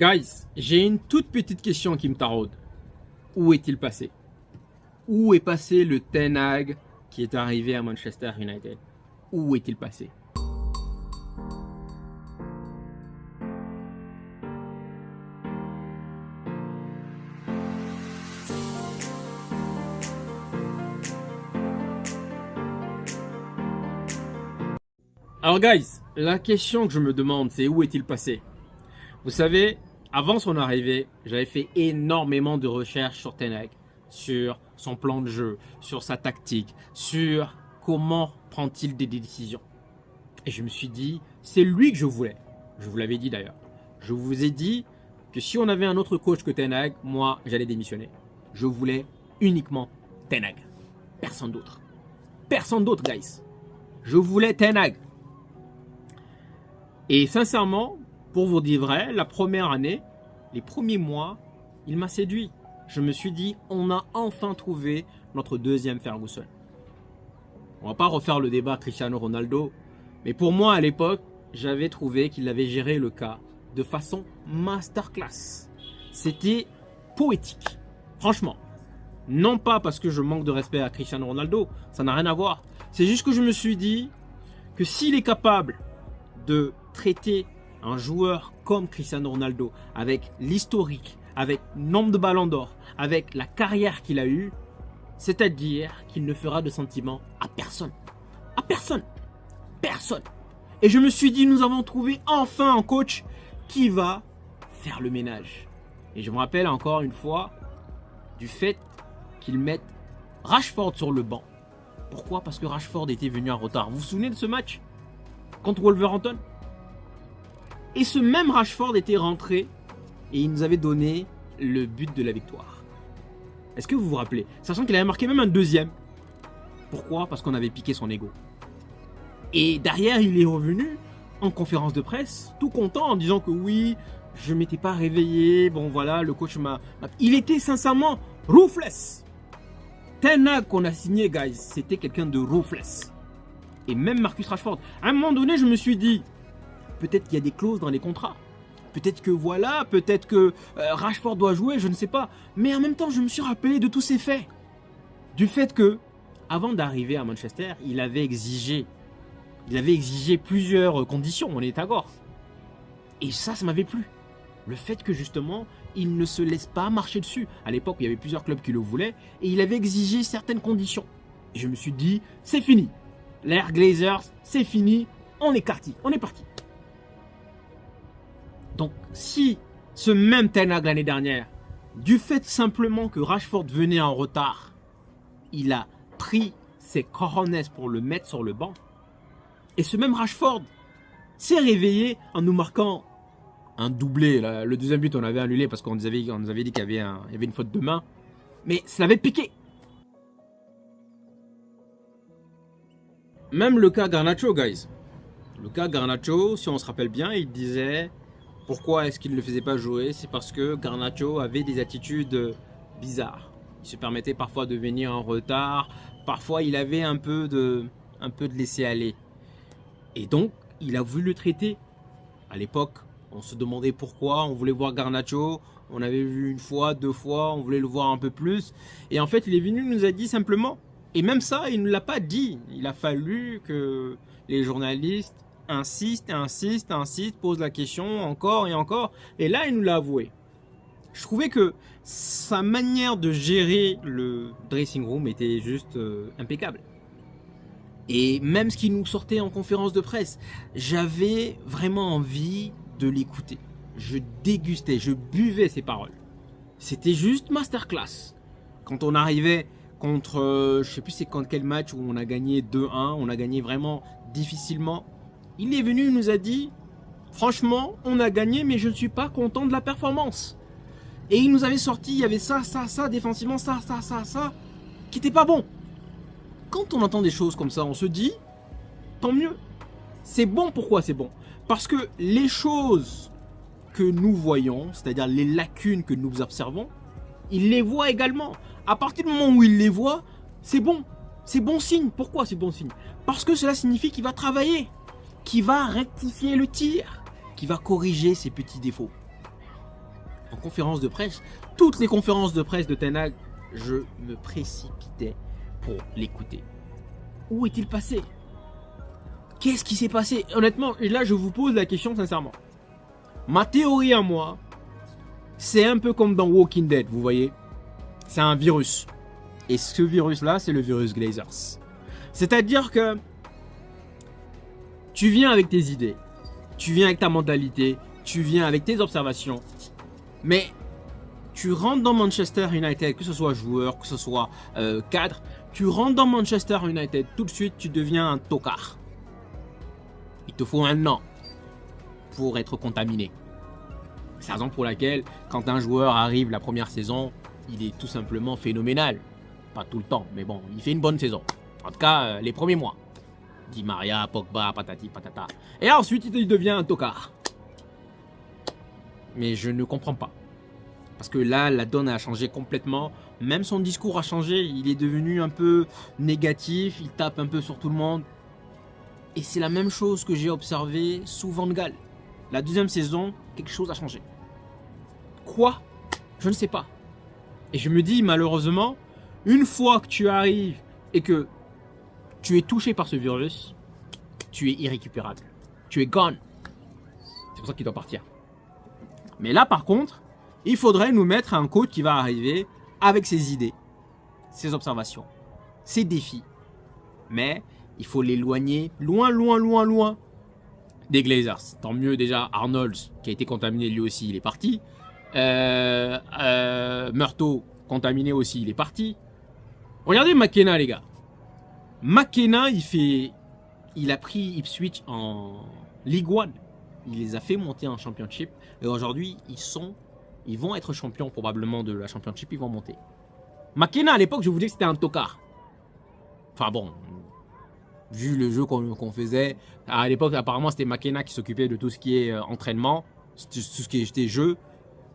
Guys, j'ai une toute petite question qui me taraude. Où est-il passé? Où est passé le Ten Hag qui est arrivé à Manchester United? Où est-il passé? Alors guys, la question que je me demande, c'est où est-il passé? Vous savez, avant son arrivée, j'avais fait énormément de recherches sur Ten Hag, sur son plan de jeu, sur sa tactique, sur comment prend-il des décisions. Et je me suis dit, c'est lui que je voulais. Je vous l'avais dit d'ailleurs. Je vous ai dit que si on avait un autre coach que Ten Hag, moi, j'allais démissionner. Je voulais uniquement Ten Hag. Personne d'autre. Personne d'autre, guys. Je voulais Ten Hag. Et sincèrement, pour vous dire vrai, la première année, les premiers mois, il m'a séduit. Je me suis dit, on a enfin trouvé notre deuxième Ferguson. On va pas refaire le débat Cristiano Ronaldo, mais pour moi à l'époque, j'avais trouvé qu'il avait géré le cas de façon masterclass. C'était poétique, franchement. Non pas parce que je manque de respect à Cristiano Ronaldo, ça n'a rien à voir. C'est juste que je me suis dit que s'il est capable de traiter un joueur comme Cristiano Ronaldo, avec l'historique, avec le nombre de ballons d'or, avec la carrière qu'il a eue, c'est-à-dire qu'il ne fera de sentiments à personne. À personne. Personne. Et je me suis dit, nous avons trouvé enfin un coach qui va faire le ménage. Et je me rappelle encore une fois du fait qu'il mette Rashford sur le banc. Pourquoi? Parce que Rashford était venu en retard. Vous vous souvenez de ce match contre Wolverhampton? Et ce même Rashford était rentré et il nous avait donné le but de la victoire. Est-ce que vous vous rappelez? Sachant qu'il avait marqué même un deuxième. Pourquoi? Parce qu'on avait piqué son ego. Et derrière, il est revenu en conférence de presse, tout content en disant que oui, je ne m'étais pas réveillé. Bon voilà, le coach m'a... Il était sincèrement ruthless. Ten Hag qu'on a signé, guys, c'était quelqu'un de ruthless. Et même Marcus Rashford. À un moment donné, je me suis dit, peut-être qu'il y a des clauses dans les contrats. Peut-être que voilà, peut-être que Rashford doit jouer, je ne sais pas. Mais en même temps, je me suis rappelé de tous ces faits. Du fait que, avant d'arriver à Manchester, il avait exigé plusieurs conditions, on est d'accord. Et ça m'avait plu. Le fait que justement, il ne se laisse pas marcher dessus. À l'époque, il y avait plusieurs clubs qui le voulaient. Et il avait exigé certaines conditions. Et je me suis dit, c'est fini. L'ère Glazers, c'est fini. On est parti. On est parti. Donc, si ce même Ten Hag l'année dernière, du fait simplement que Rashford venait en retard, il a pris ses cojones pour le mettre sur le banc, et ce même Rashford s'est réveillé en nous marquant un doublé. Le deuxième but, on avait annulé parce qu'on nous avait dit qu'il y avait une faute de main, mais ça l'avait piqué. Même le cas Garnacho, guys. Le cas Garnacho, si on se rappelle bien, il disait... Pourquoi est-ce qu'il ne le faisait pas jouer? C'est parce que Garnacho avait des attitudes bizarres. Il se permettait parfois de venir en retard. Parfois, il avait un peu de laisser-aller. Et donc, il a voulu le traiter. À l'époque, on se demandait pourquoi. On voulait voir Garnacho. On avait vu une fois, deux fois. On voulait le voir un peu plus. Et en fait, il est venu, il nous a dit simplement. Et même ça, il ne l'a pas dit. Il a fallu que les journalistes insiste, pose la question encore et encore. Et là, il nous l'a avoué. Je trouvais que sa manière de gérer le dressing room était juste impeccable. Et même ce qu'il nous sortait en conférence de presse, j'avais vraiment envie de l'écouter. Je dégustais, je buvais ses paroles. C'était juste masterclass. Quand on arrivait contre, je sais plus c'est quand quel match où on a gagné 2-1, on a gagné vraiment difficilement. Il est venu, il nous a dit, franchement, on a gagné, mais je ne suis pas content de la performance. Et il nous avait sorti, il y avait ça, défensivement, ça, qui n'était pas bon. Quand on entend des choses comme ça, on se dit, tant mieux. C'est bon, pourquoi c'est bon? Parce que les choses que nous voyons, c'est-à-dire les lacunes que nous observons, il les voit également. À partir du moment où il les voit, c'est bon. C'est bon signe. Pourquoi c'est bon signe? Parce que cela signifie qu'il va travailler, qui va rectifier le tir, qui va corriger ses petits défauts. en conférence de presse, toutes les conférences de presse de Ten Hag, je me précipitais pour l'écouter. Où est-il passé? Qu'est-ce qui s'est passé? Honnêtement, et là je vous pose la question sincèrement. Ma théorie à moi, c'est un peu comme dans Walking Dead, vous voyez. C'est un virus. Et ce virus-là, c'est le virus Glazers. C'est-à-dire que tu viens avec tes idées, tu viens avec ta mentalité, tu viens avec tes observations, mais tu rentres dans Manchester United, que ce soit joueur, que ce soit cadre, tu rentres dans Manchester United, tout de suite tu deviens un tocard. Il te faut un an pour être contaminé. C'est la raison pour laquelle, quand un joueur arrive la première saison, il est tout simplement phénoménal. Pas tout le temps, mais bon, il fait une bonne saison. En tout cas, les premiers mois. Di Maria, Pogba, patati, patata. Et ensuite, il devient un tocard. Mais je ne comprends pas. Parce que là, la donne a changé complètement. Même son discours a changé. Il est devenu un peu négatif. Il tape un peu sur tout le monde. Et c'est la même chose que j'ai observé sous Van Gaal. La deuxième saison, quelque chose a changé. Quoi? Je ne sais pas. Et je me dis, malheureusement, une fois que tu arrives et que tu es touché par ce virus, tu es irrécupérable. Tu es gone. C'est pour ça qu'il doit partir. Mais là, par contre, il faudrait nous mettre un coach qui va arriver avec ses idées, ses observations, ses défis. Mais il faut l'éloigner loin, loin, loin, loin des Glazers. Tant mieux déjà, Arnold, qui a été contaminé lui aussi, il est parti. Murtaugh, contaminé aussi, il est parti. Regardez McKenna, les gars. McKenna, il a pris Ipswich en League One. Il les a fait monter en Championship. Et aujourd'hui, ils vont être champions probablement de la Championship. Ils vont monter. McKenna, à l'époque, je vous dis que c'était un tocard. Enfin bon, vu le jeu qu'on faisait, à l'époque, apparemment, c'était McKenna qui s'occupait de tout ce qui est entraînement, tout ce qui était jeu.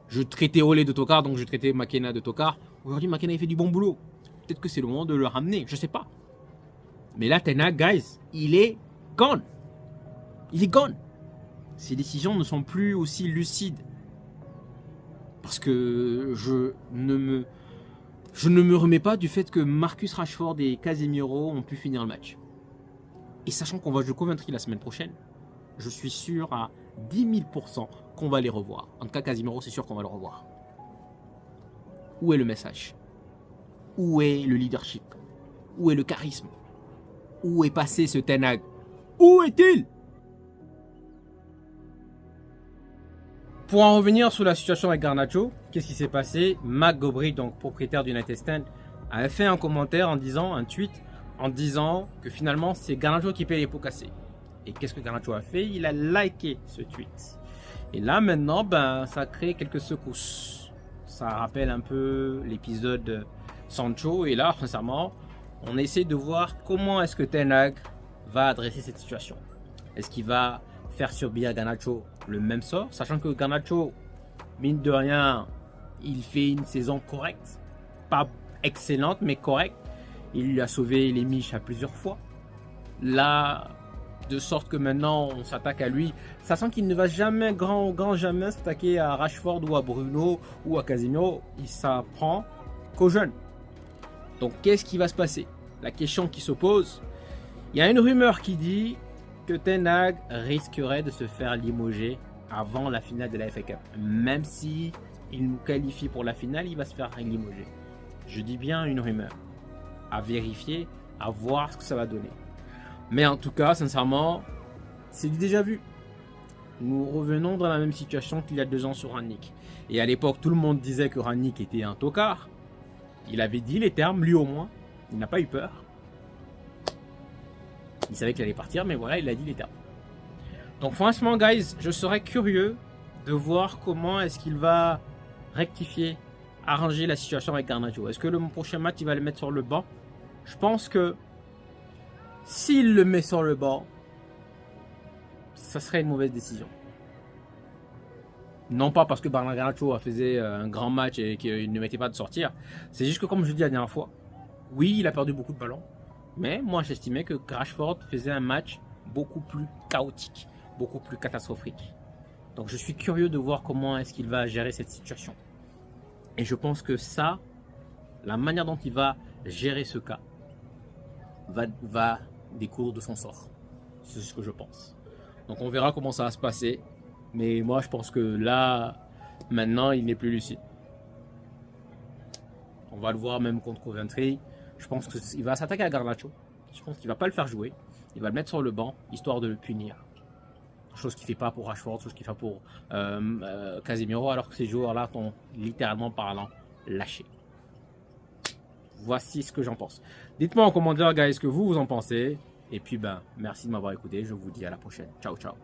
Je traitais Ole de tocard, donc je traitais McKenna de tocard. Aujourd'hui, McKenna, il fait du bon boulot. Peut-être que c'est le moment de le ramener, je sais pas. Mais là, Ten Hag, guys, il est gone. Il est gone. Ses décisions ne sont plus aussi lucides. Parce que je ne me remets pas du fait que Marcus Rashford et Casemiro ont pu finir le match. Et sachant qu'on va jouer Coventry la semaine prochaine, je suis sûr à 10 000% qu'on va les revoir. En tout cas, Casemiro, c'est sûr qu'on va le revoir. Où est le message? Où est le leadership? Où est le charisme? Où est passé ce Ten Hag? Où est-il? Pour en revenir sur la situation avec Garnacho, qu'est-ce qui s'est passé? Mark Gobry, donc propriétaire du United Stand, avait fait un commentaire un tweet en disant que finalement c'est Garnacho qui paye les pots cassés. Et qu'est-ce que Garnacho a fait? Il a liké ce tweet. Et là maintenant, ça crée quelques secousses. Ça rappelle un peu l'épisode Sancho. Et là, sincèrement, on essaie de voir comment est-ce que Ten Hag va adresser cette situation. Est-ce qu'il va faire subir à Garnacho le même sort, sachant que Garnacho, mine de rien, il fait une saison correcte, pas excellente mais correcte. Il lui a sauvé les miches à plusieurs fois. Là, de sorte que maintenant on s'attaque à lui, sachant qu'il ne va jamais, grand jamais s'attaquer à Rashford ou à Bruno ou à Casemiro. Il s'apprend qu'aux jeunes. Donc qu'est-ce qui va se passer? La question qui s'oppose, il y a une rumeur qui dit que Ten Hag risquerait de se faire limoger avant la finale de la FA Cup. Même si il nous qualifie pour la finale, il va se faire limoger. Je dis bien une rumeur. À vérifier, à voir ce que ça va donner. Mais en tout cas, sincèrement, c'est du déjà vu. Nous revenons dans la même situation qu'il y a 2 ans sur Rangnick. Et à l'époque, tout le monde disait que Rangnick était un tocard. Il avait dit les termes, lui au moins. Il n'a pas eu peur. Il savait qu'il allait partir, mais voilà, il a dit les termes. Donc franchement, guys, je serais curieux de voir comment est-ce qu'il va rectifier, arranger la situation avec Garnacho. Est-ce que le prochain match, il va le mettre sur le banc? Je pense que s'il le met sur le banc, ça serait une mauvaise décision. Non pas parce que Garnacho faisait un grand match et qu'il ne mettait pas de sortir. C'est juste que, comme je dis la dernière fois, oui, il a perdu beaucoup de ballons. Mais moi, j'estimais que Rashford faisait un match beaucoup plus chaotique, beaucoup plus catastrophique. Donc je suis curieux de voir comment est-ce qu'il va gérer cette situation. Et je pense que ça, la manière dont il va gérer ce cas, va découdre de son sort. C'est ce que je pense. Donc on verra comment ça va se passer. Mais moi je pense que là, maintenant, il n'est plus lucide. On va le voir même contre Coventry. Je pense qu'il va s'attaquer à Garnacho. Je pense qu'il ne va pas le faire jouer. Il va le mettre sur le banc, histoire de le punir. Chose qu'il ne fait pas pour Rashford, chose qu'il fait pour Casemiro, alors que ces joueurs-là sont littéralement parlant lâchés. Voici ce que j'en pense. Dites-moi en commentaire, guys, ce que vous en pensez. Et puis, merci de m'avoir écouté. Je vous dis à la prochaine. Ciao, ciao.